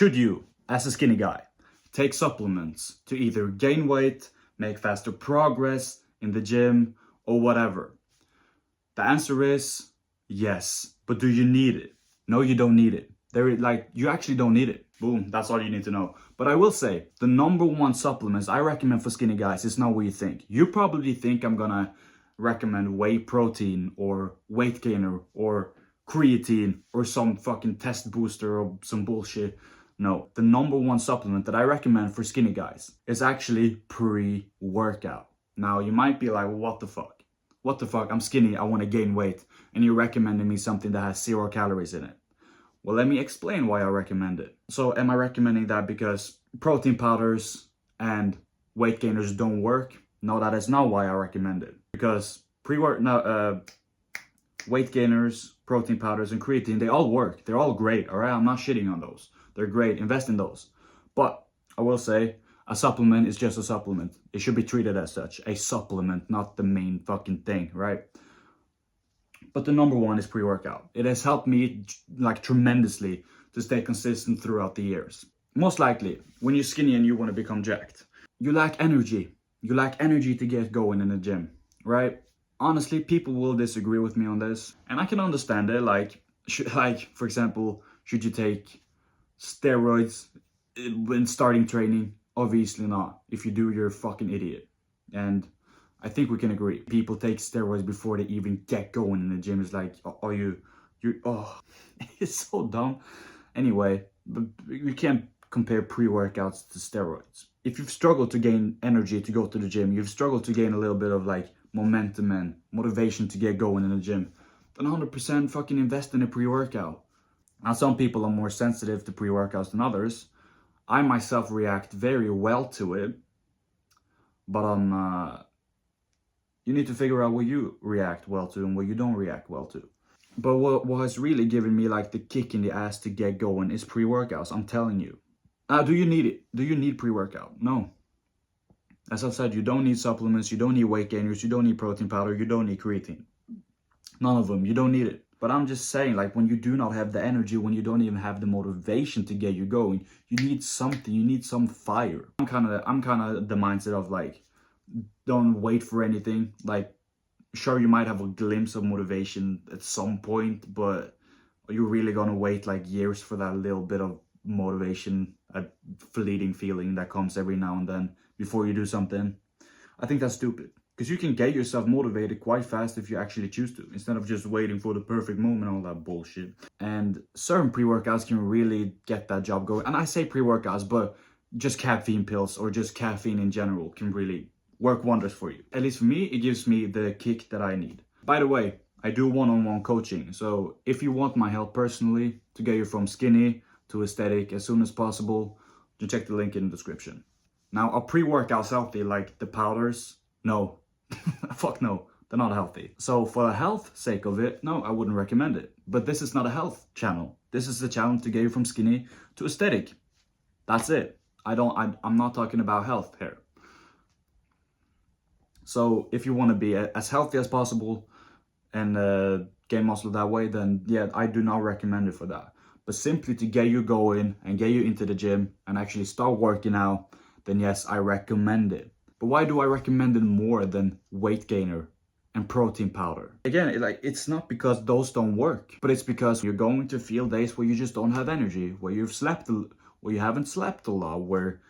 Should you, as a skinny guy, take supplements to either gain weight, make faster progress in the gym, or whatever? The answer is yes. But do you need it? No, you don't need it. You actually don't need it. Boom, that's all you need to know. But I will say, the number one supplements I recommend for skinny guys is not what you think. You probably think I'm gonna recommend whey protein or weight gainer or creatine or some fucking test booster or some bullshit. No, the number one supplement that I recommend for skinny guys is actually pre-workout. Now, you might be like, well, what the fuck? What the fuck? I'm skinny, I want to gain weight, and you're recommending me something that has 0 calories in it. Well, let me explain why I recommend it. So, am I recommending that because protein powders and weight gainers don't work? No, that is not why I recommend it. Because weight gainers, protein powders, and creatine, they all work. They're all great, all right? I'm not shitting on those. They're great. Invest in those. But I will say, a supplement is just a supplement. It should be treated as such. A supplement, not the main fucking thing, right? But the number one is pre-workout. It has helped me tremendously to stay consistent throughout the years. Most likely, when you're skinny and you want to become jacked, you lack energy. You lack energy to get going in the gym, right? Honestly, people will disagree with me on this. And I can understand it. For example, should you take steroids when starting training? Obviously not. If you do, you're a fucking idiot. And I think we can agree. People take steroids before they even get going in the gym. It's like, it's so dumb. Anyway, but you can't compare pre-workouts to steroids. If you've struggled to gain energy to go to the gym, you've struggled to gain a little bit of momentum and motivation to get going in the gym, then 100% fucking invest in a pre-workout. Now, some people are more sensitive to pre-workouts than others. I myself react very well to it, but you need to figure out what you react well to and what you don't react well to. But what has really given me the kick in the ass to get going is pre-workouts, I'm telling you. Do you need it? Do you need pre-workout? No. As I said, you don't need supplements, you don't need weight gainers, you don't need protein powder, you don't need creatine. None of them, you don't need it. But I'm just saying, when you do not have the energy, when you don't even have the motivation to get you going, you need something, you need some fire. I'm kind of the mindset of don't wait for anything. Sure, you might have a glimpse of motivation at some point, but are you really gonna wait years for that little bit of motivation, a fleeting feeling that comes every now and then before you do something? I think that's stupid. Because you can get yourself motivated quite fast if you actually choose to, instead of just waiting for the perfect moment and all that bullshit. And certain pre-workouts can really get that job going. And I say pre-workouts, but just caffeine pills or just caffeine in general can really work wonders for you. At least for me, it gives me the kick that I need. By the way, I do one-on-one coaching. So if you want my help personally to get you from skinny to aesthetic as soon as possible, just check the link in the description. Now, are pre-workouts healthy like the powders? No. Fuck no, they're not healthy. So for the health sake of it, no, I wouldn't recommend it. But this is not a health channel. This is a channel to get you from skinny to aesthetic. That's it. I'm not talking about health here. So if you want to be as healthy as possible and gain muscle that way, then yeah, I do not recommend it for that. But simply to get you going and get you into the gym and actually start working out, then yes, I recommend it. But why do I recommend it more than weight gainer and protein powder? Again, it's not because those don't work, but it's because you're going to feel days where you just don't have energy, where you haven't slept a lot, where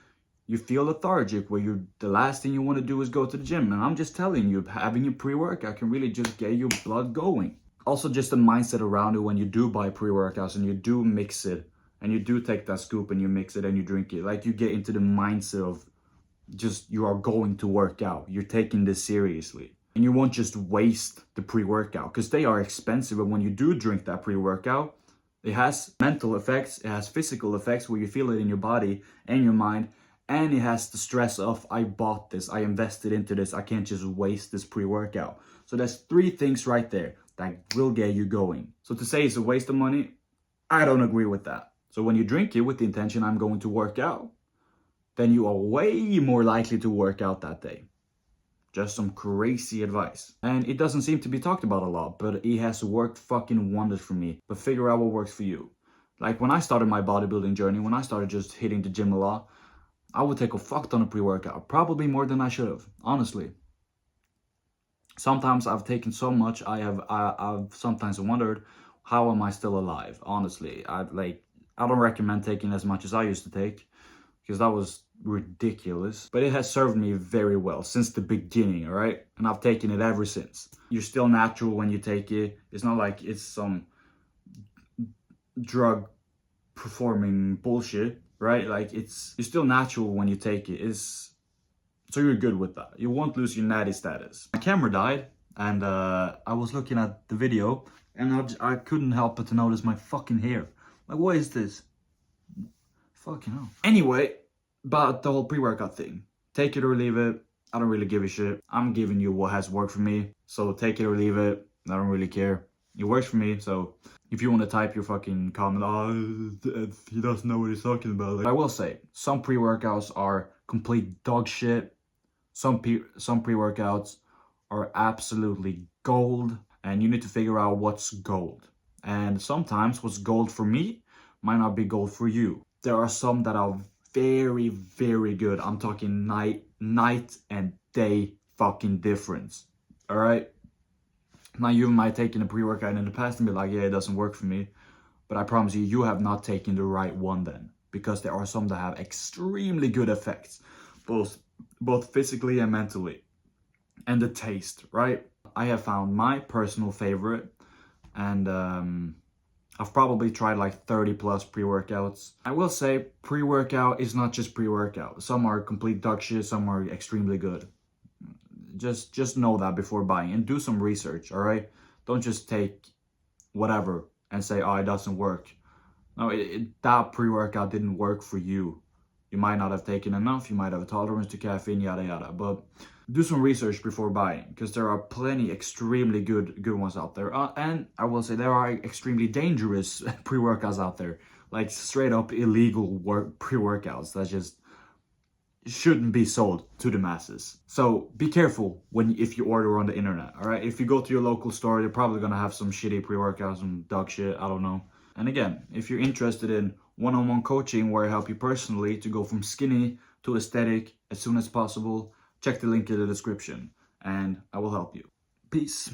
you feel lethargic, where the last thing you want to do is go to the gym. And I'm just telling you, having a pre-workout can really just get your blood going. Also, just the mindset around it when you do buy pre-workouts and you do mix it and you do take that scoop and you mix it and you drink it. You get into the mindset of just you are going to work out. You're taking this seriously. And you won't just waste the pre-workout because they are expensive. And when you do drink that pre-workout, it has mental effects, it has physical effects where you feel it in your body and your mind. And it has the stress of, I bought this, I invested into this, I can't just waste this pre-workout. So there's 3 things right there that will get you going. So to say it's a waste of money, I don't agree with that. So when you drink it with the intention I'm going to work out, then you are way more likely to work out that day. Just some crazy advice. And it doesn't seem to be talked about a lot, but it has worked fucking wonders for me. But figure out what works for you. Like when I started my bodybuilding journey, when I started just hitting the gym a lot, I would take a fuck ton of pre-workout, probably more than I should have, honestly. Sometimes I've taken so much, I've sometimes wondered, how am I still alive? Honestly, I don't recommend taking as much as I used to take, because that was ridiculous. But it has served me very well since the beginning, all right? And I've taken it ever since. You're still natural when you take it. It's not like it's some drug performing bullshit, right? Like you're still natural when you take it. So you're good with that. You won't lose your natty status. My camera died, and I was looking at the video, and I couldn't help but to notice my fucking hair. Like, what is this? Fucking hell. Anyway, about the whole pre-workout thing. Take it or leave it. I don't really give a shit. I'm giving you what has worked for me. So take it or leave it. I don't really care. It works for me, so if you want to type your fucking comment, oh, he doesn't know what he's talking about. Like, I will say, some pre-workouts are complete dog shit. Some pre-workouts are absolutely gold, and you need to figure out what's gold. And sometimes what's gold for me might not be gold for you. There are some that are very, very good. I'm talking night and day fucking difference. All right? Now, you might have taken a pre-workout in the past and be like, yeah, it doesn't work for me. But I promise you, you have not taken the right one then. Because there are some that have extremely good effects. Both physically and mentally. And the taste, right? I have found my personal favorite. And I've probably tried like 30 plus pre-workouts. I will say, pre-workout is not just pre-workout. Some are complete dog shit, some are extremely good. Just know that before buying, and do some research, all right? Don't just take whatever and say, oh, it doesn't work. No, that pre-workout didn't work for you. You might not have taken enough, you might have a tolerance to caffeine, yada yada. But do some research before buying, because there are plenty extremely good ones out there. And I will say there are extremely dangerous pre-workouts out there, like straight up illegal pre-workouts that just shouldn't be sold to the masses. So be careful if you order on the internet, all right? If you go to your local store, they're probably gonna have some shitty pre-workouts, some dog shit, I don't know. And again, if you're interested in one-on-one coaching where I help you personally to go from skinny to aesthetic as soon as possible, check the link in the description and I will help you. Peace.